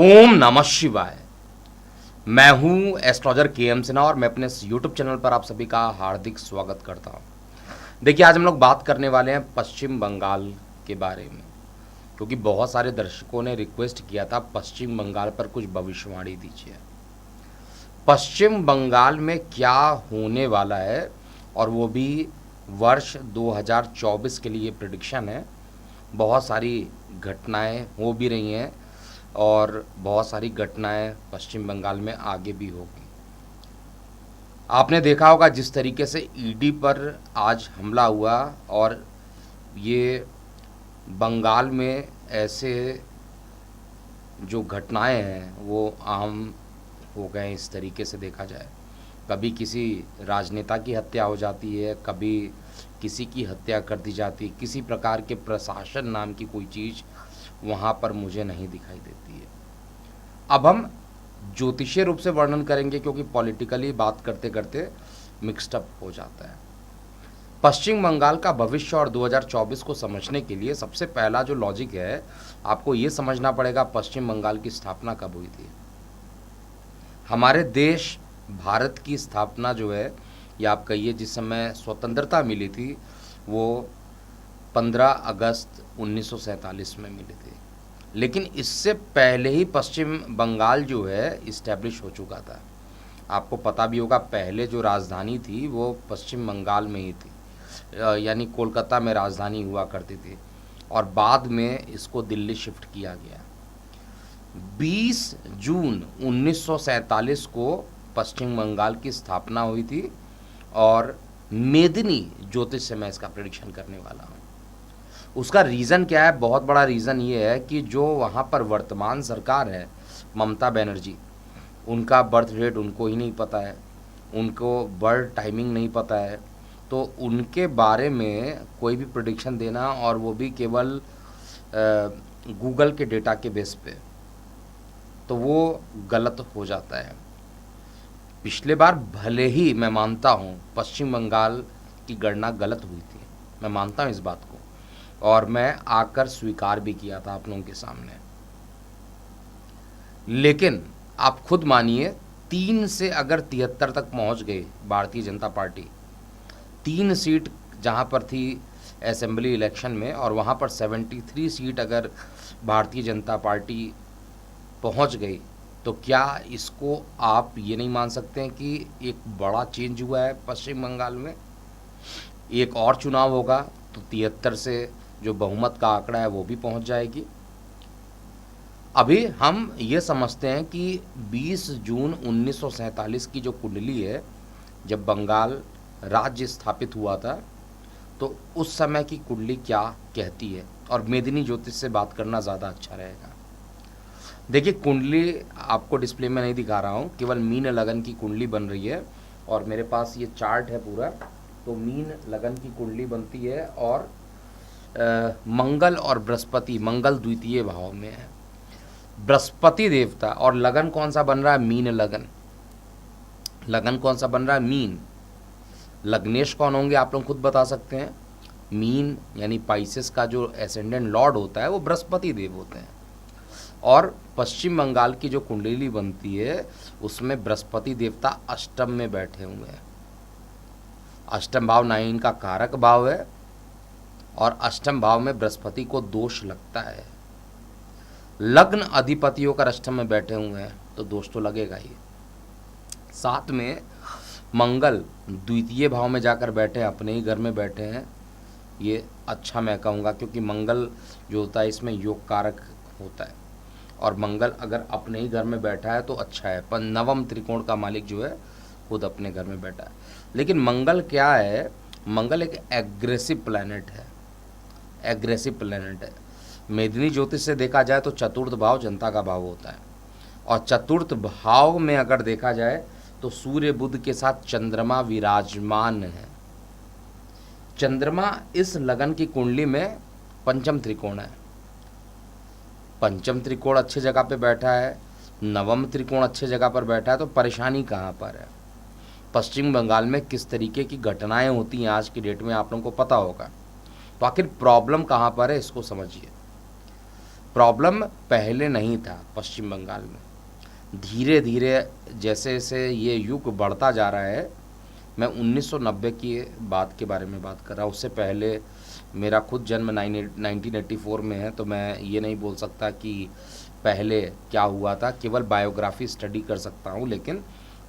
ओम नमः शिवाय। मैं हूं एस्ट्रोलॉजर के एम सिन्हा और मैं अपने यूट्यूब चैनल पर आप सभी का हार्दिक स्वागत करता हूं। देखिए, आज हम लोग बात करने वाले हैं पश्चिम बंगाल के बारे में, क्योंकि बहुत सारे दर्शकों ने रिक्वेस्ट किया था पश्चिम बंगाल पर कुछ भविष्यवाणी दीजिए। पश्चिम बंगाल में क्या होने वाला है, और वो भी वर्ष 2024 के लिए प्रिडिक्शन है। बहुत सारी घटनाएं हो भी रही हैं और बहुत सारी घटनाएं पश्चिम बंगाल में आगे भी होगी। आपने देखा होगा जिस तरीके से ईडी पर आज हमला हुआ, और ये बंगाल में ऐसे जो घटनाएं हैं वो आम हो गए। इस तरीके से देखा जाए, कभी किसी राजनेता की हत्या हो जाती है, कभी किसी की हत्या कर दी जाती है। किसी प्रकार के प्रशासन नाम की कोई चीज़ वहाँ पर मुझे नहीं दिखाई देती है। अब हम ज्योतिषीय रूप से वर्णन करेंगे, क्योंकि पॉलिटिकली बात करते करते मिक्सड अप हो जाता है। पश्चिम बंगाल का भविष्य और 2024 को समझने के लिए सबसे पहला जो लॉजिक है, आपको ये समझना पड़ेगा पश्चिम बंगाल की स्थापना कब हुई थी। हमारे देश भारत की स्थापना जो है, या आप कहिए जिस समय स्वतंत्रता मिली थी, वो 15 अगस्त 1947 में मिली थी। लेकिन इससे पहले ही पश्चिम बंगाल जो है इस्टेब्लिश हो चुका था। आपको पता भी होगा, पहले जो राजधानी थी वो पश्चिम बंगाल में ही थी, यानी कोलकाता में राजधानी हुआ करती थी, और बाद में इसको दिल्ली शिफ्ट किया गया। 20 जून 1947 को पश्चिम बंगाल की स्थापना हुई थी, और मेदिनी ज्योतिष से मैं इसका प्रेडिक्शन करने वाला हूँ। उसका रीज़न क्या है? बहुत बड़ा रीज़न ये है कि जो वहाँ पर वर्तमान सरकार है, ममता बनर्जी, उनका बर्थ डेट उनको ही नहीं पता है, उनको बर्थ टाइमिंग नहीं पता है। तो उनके बारे में कोई भी प्रेडिक्शन देना, और वो भी केवल गूगल के डेटा के बेस पे, तो वो गलत हो जाता है। पिछले बार भले ही मैं मानता हूँ पश्चिम बंगाल की गणना गलत हुई थी, मैं मानता हूँ इस बात को, और मैं आकर स्वीकार भी किया था आप लोगों के सामने। लेकिन आप खुद मानिए, 3 से अगर 73 तक पहुंच गई भारतीय जनता पार्टी, 3 सीट जहां पर थी असेंबली इलेक्शन में, और वहां पर 73 सीट अगर भारतीय जनता पार्टी पहुंच गई, तो क्या इसको आप ये नहीं मान सकते हैं कि एक बड़ा चेंज हुआ है पश्चिम बंगाल में? एक और चुनाव होगा तो 73 से जो बहुमत का आंकड़ा है वो भी पहुंच जाएगी। अभी हम ये समझते हैं कि 20 जून 1947 की जो कुंडली है, जब बंगाल राज्य स्थापित हुआ था, तो उस समय की कुंडली क्या कहती है, और मेदिनी ज्योतिष से बात करना ज़्यादा अच्छा रहेगा। देखिए, कुंडली आपको डिस्प्ले में नहीं दिखा रहा हूँ, केवल मीन लगन की कुंडली बन रही है, और मेरे पास ये चार्ट है पूरा। तो मीन लगन की कुंडली बनती है, और मंगल और बृहस्पति, मंगल द्वितीय भाव में है, बृहस्पति देवता, और लगन कौन सा बन रहा है? मीन लगन। लगन कौन सा बन रहा है? मीन। लग्नेश कौन होंगे आप लोग खुद बता सकते हैं। मीन यानी पाइसेस का जो एसेंडेंट लॉर्ड होता है वो बृहस्पति देव होते हैं, और पश्चिम बंगाल की जो कुंडली बनती है उसमें बृहस्पति देवता अष्टम में बैठे हुए हैं। अष्टम भाव 9 का कारक भाव है, और अष्टम भाव में बृहस्पति को दोष लगता है। लग्न अधिपति होकर अष्टम में बैठे हुए हैं तो दोष तो लगेगा ही। साथ में मंगल द्वितीय भाव में जाकर बैठे हैं, अपने ही घर में बैठे हैं। ये अच्छा मैं कहूँगा, क्योंकि मंगल जो होता है इसमें योग कारक होता है, और मंगल अगर अपने ही घर में बैठा है तो अच्छा है। पर नवम त्रिकोण का मालिक जो है खुद अपने घर में बैठा है। लेकिन मंगल क्या है? मंगल एक एग्रेसिव प्लैनेट है, एग्रेसिव प्लैनेट है। मेदिनी ज्योतिष से देखा जाए तो चतुर्थ भाव जनता का भाव होता है, और चतुर्थ भाव में अगर देखा जाए तो सूर्य बुध के साथ चंद्रमा विराजमान है। चंद्रमा इस लगन की कुंडली में पंचम त्रिकोण है। पंचम त्रिकोण अच्छे जगह पे बैठा है, नवम त्रिकोण अच्छे जगह पर बैठा है, तो परेशानी कहाँ पर है? पश्चिम बंगाल में किस तरीके की घटनाएं होती हैं आज की डेट में आप लोगों को पता होगा। तो आखिर प्रॉब्लम कहाँ पर है, इसको समझिए। प्रॉब्लम पहले नहीं था पश्चिम बंगाल में, धीरे धीरे जैसे जैसे ये युग बढ़ता जा रहा है। मैं 1990 की बात के बारे में बात कर रहा हूँ, उससे पहले मेरा खुद जन्म 1984 में है, तो मैं ये नहीं बोल सकता कि पहले क्या हुआ था, केवल बायोग्राफी स्टडी कर सकता हूँ, लेकिन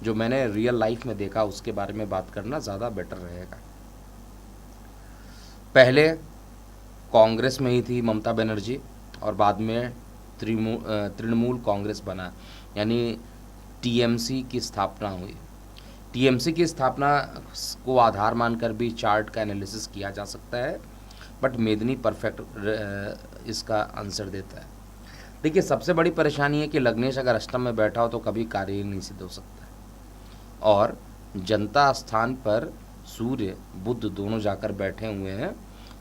जो मैंने रियल लाइफ में देखा उसके बारे में बात करना ज़्यादा बेटर रहेगा। पहले कांग्रेस में ही थी ममता बनर्जी और बाद में तृणमूल कांग्रेस बना, यानी टीएमसी की स्थापना हुई। टीएमसी की स्थापना को आधार मानकर भी चार्ट का एनालिसिस किया जा सकता है, बट मेदिनी परफेक्ट इसका आंसर देता है। देखिए, सबसे बड़ी परेशानी है कि लग्नेश अगर अष्टम में बैठा हो तो कभी कार्य ही नहीं सिद्ध हो सकता है, और जनता स्थान पर सूर्य बुध दोनों जाकर बैठे हुए हैं,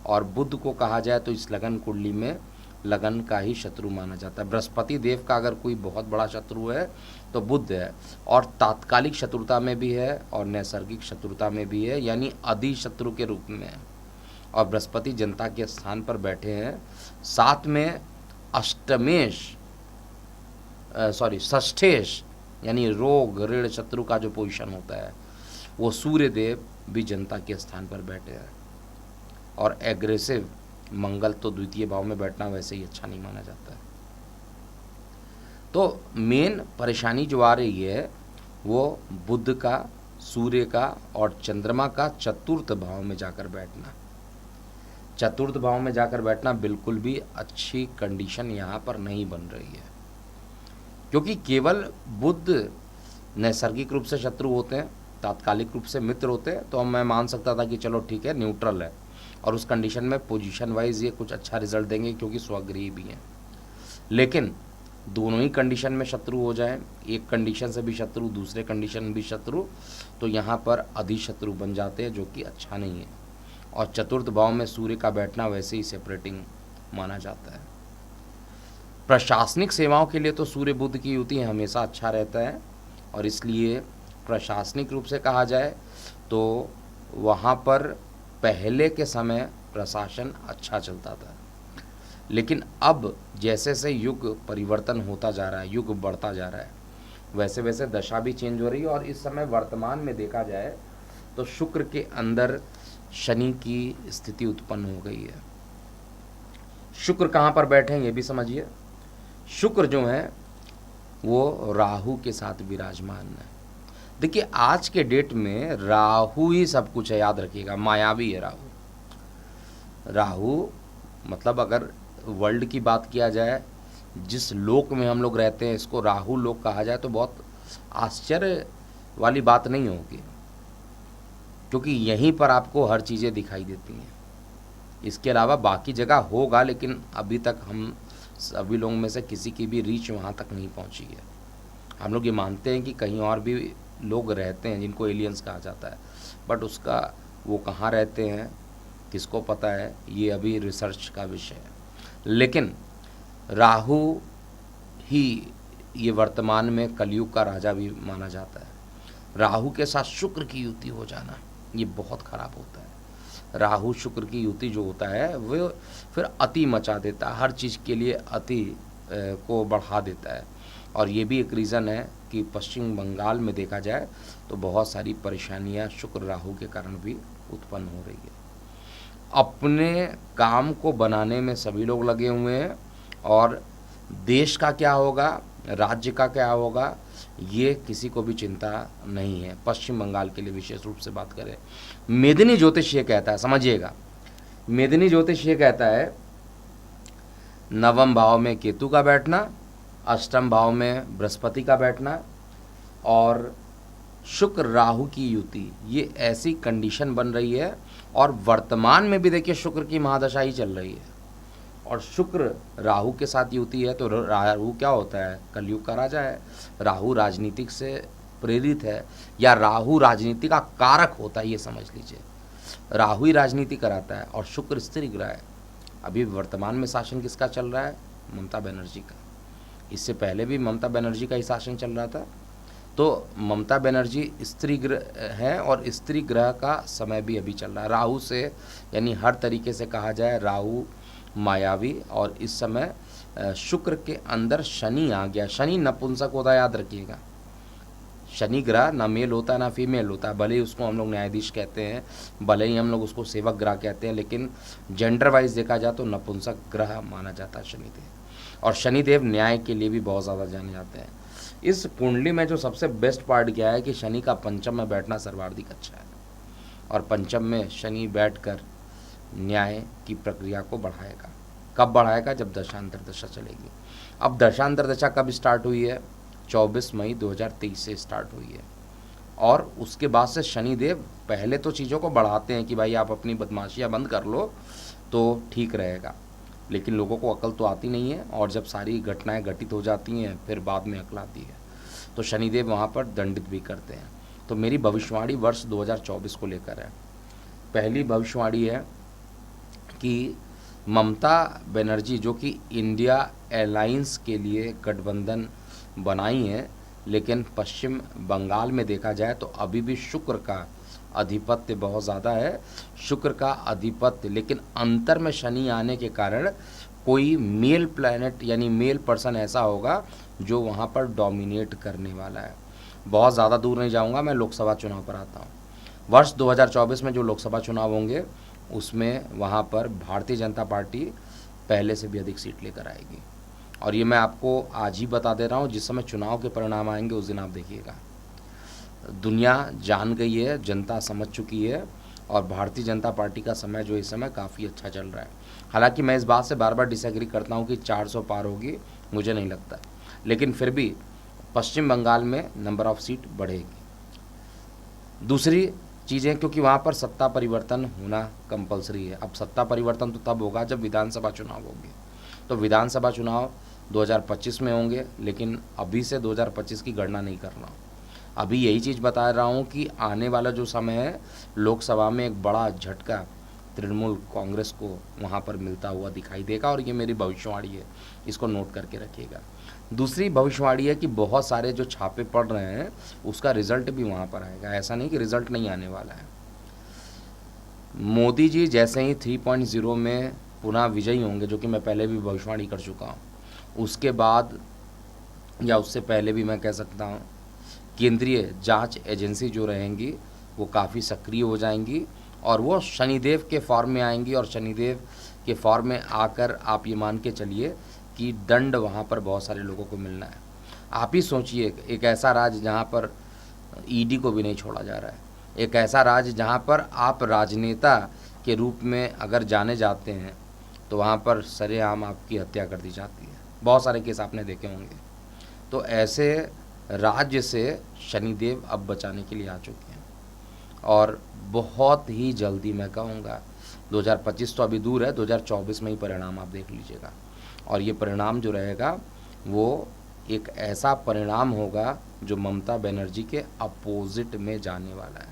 और बुध को कहा जाए तो इस लगन कुंडली में लगन का ही शत्रु माना जाता है। बृहस्पति देव का अगर कोई बहुत बड़ा शत्रु है तो बुध है, और तात्कालिक शत्रुता में भी है और नैसर्गिक शत्रुता में भी है, यानी अधि शत्रु के रूप में है। और बृहस्पति जनता के स्थान पर बैठे हैं। साथ में षष्ठेश यानी रोग ऋण शत्रु का जो पोजीशन होता है, वो सूर्य देव भी जनता के स्थान पर बैठे हैं। और एग्रेसिव मंगल तो द्वितीय भाव में बैठना वैसे ही अच्छा नहीं माना जाता है। तो मेन परेशानी जो आ रही है वो बुध का, सूर्य का और चंद्रमा का चतुर्थ भाव में जाकर बैठना। चतुर्थ भाव में जाकर बैठना बिल्कुल भी अच्छी कंडीशन यहाँ पर नहीं बन रही है, क्योंकि केवल बुध नैसर्गिक रूप से शत्रु होते हैं, तात्कालिक रूप से मित्र होते हैं, तो मैं मान सकता था कि चलो ठीक है, न्यूट्रल है, और उस कंडीशन में पोजीशन वाइज ये कुछ अच्छा रिजल्ट देंगे क्योंकि स्वगृही भी हैं। लेकिन दोनों ही कंडीशन में शत्रु हो जाए, एक कंडीशन से भी शत्रु, दूसरे कंडीशन में भी शत्रु, तो यहाँ पर अधिशत्रु बन जाते हैं, जो कि अच्छा नहीं है। और चतुर्थ भाव में सूर्य का बैठना वैसे ही सेपरेटिंग माना जाता है। प्रशासनिक सेवाओं के लिए तो सूर्य बुध की युति हमेशा अच्छा रहता है, और इसलिए प्रशासनिक रूप से कहा जाए तो वहाँ पर पहले के समय प्रशासन अच्छा चलता था। लेकिन अब जैसे जैसे युग परिवर्तन होता जा रहा है, युग बढ़ता जा रहा है, वैसे वैसे दशा भी चेंज हो रही है। और इस समय वर्तमान में देखा जाए तो शुक्र के अंदर शनि की स्थिति उत्पन्न हो गई है। शुक्र कहाँ पर बैठे हैं ये भी समझिए। शुक्र जो है वो राहु के साथ विराजमान है। देखिए, आज के डेट में राहु ही सब कुछ है, याद रखिएगा, मायावी है राहु। राहु मतलब अगर वर्ल्ड की बात किया जाए, जिस लोक में हम लोग रहते हैं, इसको राहु लोक कहा जाए तो बहुत आश्चर्य वाली बात नहीं होगी, क्योंकि यहीं पर आपको हर चीज़ें दिखाई देती हैं। इसके अलावा बाकी जगह होगा, लेकिन अभी तक हम सभी लोगों में से किसी की भी रीच वहाँ तक नहीं पहुँची है। हम लोग ये मानते हैं कि कहीं और भी लोग रहते हैं जिनको एलियंस कहा जाता है, बट उसका वो कहाँ रहते हैं किसको पता है, ये अभी रिसर्च का विषय है। लेकिन राहु ही ये वर्तमान में कलयुग का राजा भी माना जाता है। राहु के साथ शुक्र की युति हो जाना ये बहुत ख़राब होता है। राहु शुक्र की युति जो होता है वो फिर अति मचा देता है, हर चीज़ के लिए अति को बढ़ा देता है। और ये भी एक रीज़न है कि पश्चिम बंगाल में देखा जाए तो बहुत सारी परेशानियां शुक्र राहु के कारण भी उत्पन्न हो रही है। अपने काम को बनाने में सभी लोग लगे हुए हैं, और देश का क्या होगा, राज्य का क्या होगा, ये किसी को भी चिंता नहीं है। पश्चिम बंगाल के लिए विशेष रूप से बात करें, मेदिनी ज्योतिष ये कहता है, समझिएगा, मेदिनी ज्योतिष ये कहता है नवम भाव में केतु का बैठना, अष्टम भाव में बृहस्पति का बैठना और शुक्र राहु की युति, ये ऐसी कंडीशन बन रही है। और वर्तमान में भी देखिए शुक्र की महादशा ही चल रही है, और शुक्र राहु के साथ युति है, तो राहु क्या होता है, कलयुग का राजा है। राहु राजनीतिक से प्रेरित है, या राहु राजनीति का कारक होता है, ये समझ लीजिए। राहु ही राजनीति कराता है, और शुक्र स्त्री ग्रह है। अभी वर्तमान में शासन किसका चल रहा है, ममता बनर्जी का। इससे पहले भी ममता बनर्जी का ही शासन चल रहा था। तो ममता बनर्जी स्त्री ग्रह है, और स्त्री ग्रह का समय भी अभी चल रहा है राहु से, यानी हर तरीके से कहा जाए राहु मायावी। और इस समय शुक्र के अंदर शनि आ गया। शनि नपुंसक होता है, याद रखिएगा। शनि ग्रह ना मेल होता है ना फीमेल होता है, भले ही उसको हम लोग न्यायाधीश कहते हैं, भले ही हम लोग उसको सेवक ग्रह कहते हैं, लेकिन जेंडर वाइज देखा जाए तो नपुंसक ग्रह माना जाता है शनिदेव। और शनिदेव न्याय के लिए भी बहुत ज़्यादा जाने जाते हैं। इस कुंडली में जो सबसे बेस्ट पार्ट क्या है कि शनि का पंचम में बैठना सर्वाधिक अच्छा है, और पंचम में शनि बैठकर न्याय की प्रक्रिया को बढ़ाएगा। कब बढ़ाएगा? जब दशांतर दशा चलेगी। अब दशांतर दशा कब स्टार्ट हुई है? 24 मई 2023 से स्टार्ट हुई है। और उसके बाद से शनिदेव पहले तो चीज़ों को बढ़ाते हैं कि भाई आप अपनी बदमाशियाँ बंद कर लो तो ठीक रहेगा, लेकिन लोगों को अकल तो आती नहीं है, और जब सारी घटनाएं घटित हो जाती हैं फिर बाद में अकल आती है, तो शनिदेव वहाँ पर दंडित भी करते हैं। तो मेरी भविष्यवाणी वर्ष 2024 को लेकर है। पहली भविष्यवाणी है कि ममता बनर्जी जो कि इंडिया अलायंस के लिए गठबंधन बनाई है, लेकिन पश्चिम बंगाल में देखा जाए तो अभी भी शुक्र का आधिपत्य बहुत ज़्यादा है। शुक्र का आधिपत्य, लेकिन अंतर में शनि आने के कारण कोई मेल प्लैनेट यानी मेल पर्सन ऐसा होगा जो वहाँ पर डोमिनेट करने वाला है। बहुत ज़्यादा दूर नहीं जाऊँगा, मैं लोकसभा चुनाव पर आता हूँ। वर्ष 2024 में जो लोकसभा चुनाव होंगे उसमें वहाँ पर भारतीय जनता पार्टी पहले से भी अधिक सीट लेकर आएगी, और ये मैं आपको आज ही बता दे रहा हूँ। जिस समय चुनाव के परिणाम आएंगे उस दिन आप देखिएगा। दुनिया जान गई है, जनता समझ चुकी है, और भारतीय जनता पार्टी का समय जो इस समय काफ़ी अच्छा चल रहा है। हालांकि मैं इस बात से बार बार डिसएग्री करता हूँ कि 400 पार होगी, मुझे नहीं लगता, लेकिन फिर भी पश्चिम बंगाल में नंबर ऑफ सीट बढ़ेगी। दूसरी चीज़ें, क्योंकि वहाँ पर सत्ता परिवर्तन होना कंपलसरी है। अब सत्ता परिवर्तन तो तब होगा जब विधानसभा चुनाव होंगे, तो विधानसभा चुनाव 2025 में होंगे, लेकिन अभी से 2025 की गणना नहीं कर रहा हूँ। अभी यही चीज़ बता रहा हूँ कि आने वाला जो समय है, लोकसभा में एक बड़ा झटका तृणमूल कांग्रेस को वहाँ पर मिलता हुआ दिखाई देगा, और ये मेरी भविष्यवाणी है, इसको नोट करके रखिएगा। दूसरी भविष्यवाणी है कि बहुत सारे जो छापे पड़ रहे हैं उसका रिजल्ट भी वहाँ पर आएगा। ऐसा नहीं कि रिजल्ट नहीं आने वाला है। मोदी जी जैसे ही 3.0 में पुनः विजयी होंगे, जो कि मैं पहले भी भविष्यवाणी कर चुका हूँ, उसके बाद या उससे पहले भी मैं कह सकता हूँ, केंद्रीय जांच एजेंसी जो रहेंगी वो काफ़ी सक्रिय हो जाएंगी, और वो शनिदेव के फॉर्म में आएंगी, और शनिदेव के फॉर्म में आकर आप ये मान के चलिए कि दंड वहाँ पर बहुत सारे लोगों को मिलना है। आप ही सोचिए, एक ऐसा राज्य जहाँ पर ईडी को भी नहीं छोड़ा जा रहा है, एक ऐसा राज्य जहाँ पर आप राजनेता के रूप में अगर जाने जाते हैं तो वहाँ पर सरेआम आपकी हत्या कर दी जाती है। बहुत सारे केस आपने देखे होंगे। तो ऐसे राज्य से शनिदेव अब बचाने के लिए आ चुके हैं, और बहुत ही जल्दी मैं कहूँगा, 2025 तो अभी दूर है, 2024 में ही परिणाम आप देख लीजिएगा। और ये परिणाम जो रहेगा वो एक ऐसा परिणाम होगा जो ममता बनर्जी के अपोजिट में जाने वाला है।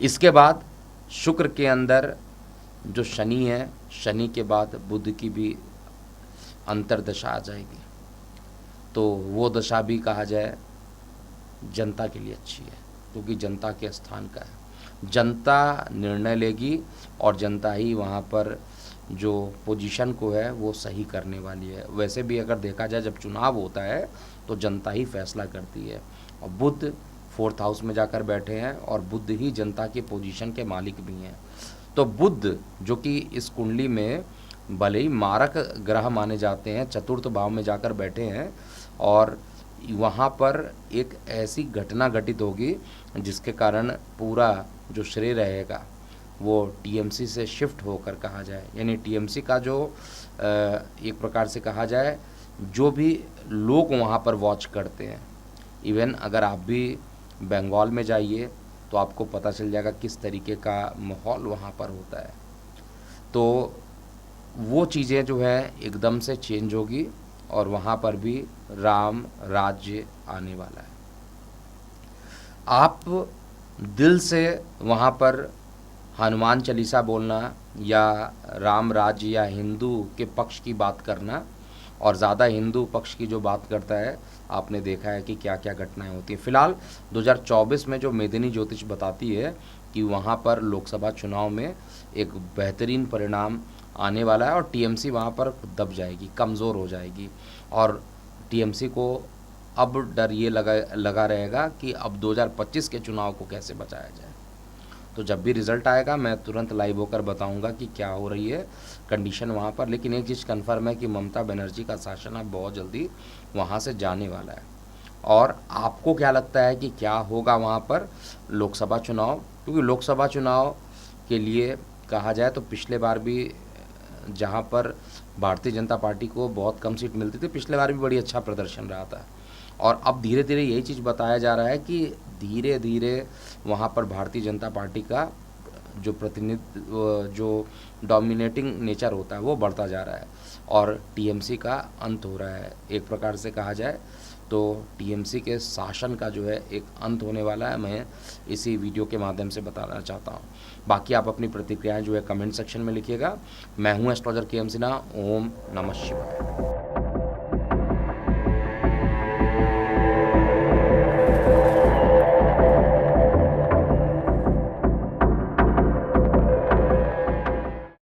इसके बाद शुक्र के अंदर जो शनि है, शनि के बाद बुध की भी अंतर्दशा आ जाएगी, तो वो दशा भी कहा जाए जनता के लिए अच्छी है, क्योंकि जनता के स्थान का है। जनता निर्णय लेगी, और जनता ही वहाँ पर जो पोजीशन को है वो सही करने वाली है। वैसे भी अगर देखा जाए, जब चुनाव होता है तो जनता ही फैसला करती है, और बुध 4th हाउस में जाकर बैठे हैं, और बुध ही जनता के पोजीशन के मालिक भी हैं। तो बुध जो कि इस कुंडली में भले ही मारक ग्रह माने जाते हैं, चतुर्थ भाव में जाकर बैठे हैं, और वहाँ पर एक ऐसी घटना घटित होगी जिसके कारण पूरा जो श्रेय रहेगा वो टीएमसी से शिफ्ट होकर कहा जाए, यानी टीएमसी का जो एक प्रकार से कहा जाए, जो भी लोग वहाँ पर वॉच करते हैं, इवन अगर आप भी बंगाल में जाइए तो आपको पता चल जाएगा किस तरीके का माहौल वहाँ पर होता है। तो वो चीज़ें जो है एकदम से चेंज होगी, और वहाँ पर भी राम राज्य आने वाला है। आप दिल से वहाँ पर हनुमान चालीसा बोलना, या राम राज्य या हिंदू के पक्ष की बात करना, और ज़्यादा हिंदू पक्ष की जो बात करता है, आपने देखा है कि क्या क्या घटनाएं होती हैं। फिलहाल 2024 में जो मेदिनी ज्योतिष बताती है कि वहाँ पर लोकसभा चुनाव में एक बेहतरीन परिणाम आने वाला है और टीएमसी वहाँ पर दब जाएगी, कमज़ोर हो जाएगी। और टीएमसी को अब डर ये लगा रहेगा कि अब 2025 के चुनाव को कैसे बचाया जाए। तो जब भी रिज़ल्ट आएगा मैं तुरंत लाइव होकर बताऊंगा कि क्या हो रही है कंडीशन वहाँ पर। लेकिन एक चीज़ कन्फर्म है कि ममता बनर्जी का शासन अब बहुत जल्दी वहाँ से जाने वाला है। और आपको क्या लगता है कि क्या होगा वहाँ पर लोकसभा चुनाव? क्योंकि लोकसभा चुनाव के लिए कहा जाए तो पिछले बार भी जहाँ पर भारतीय जनता पार्टी को बहुत कम सीट मिलती थी, पिछले बार भी बड़ी अच्छा प्रदर्शन रहा था। और अब धीरे धीरे यही चीज़ बताया जा रहा है कि धीरे धीरे वहाँ पर भारतीय जनता पार्टी का जो प्रतिनिधित्व, जो डोमिनेटिंग नेचर होता है वो बढ़ता जा रहा है और टीएमसी का अंत हो रहा है। एक प्रकार से कहा जाए तो टीएमसी के शासन का जो है एक अंत होने वाला है, मैं इसी वीडियो के माध्यम से बताना चाहता हूँ। बाकी आप अपनी प्रतिक्रियाएं जो है कमेंट सेक्शन में लिखिएगा। मैं हूँ एस्ट्रोलॉजर के एम सिन्हा। ओम नमः शिवाय।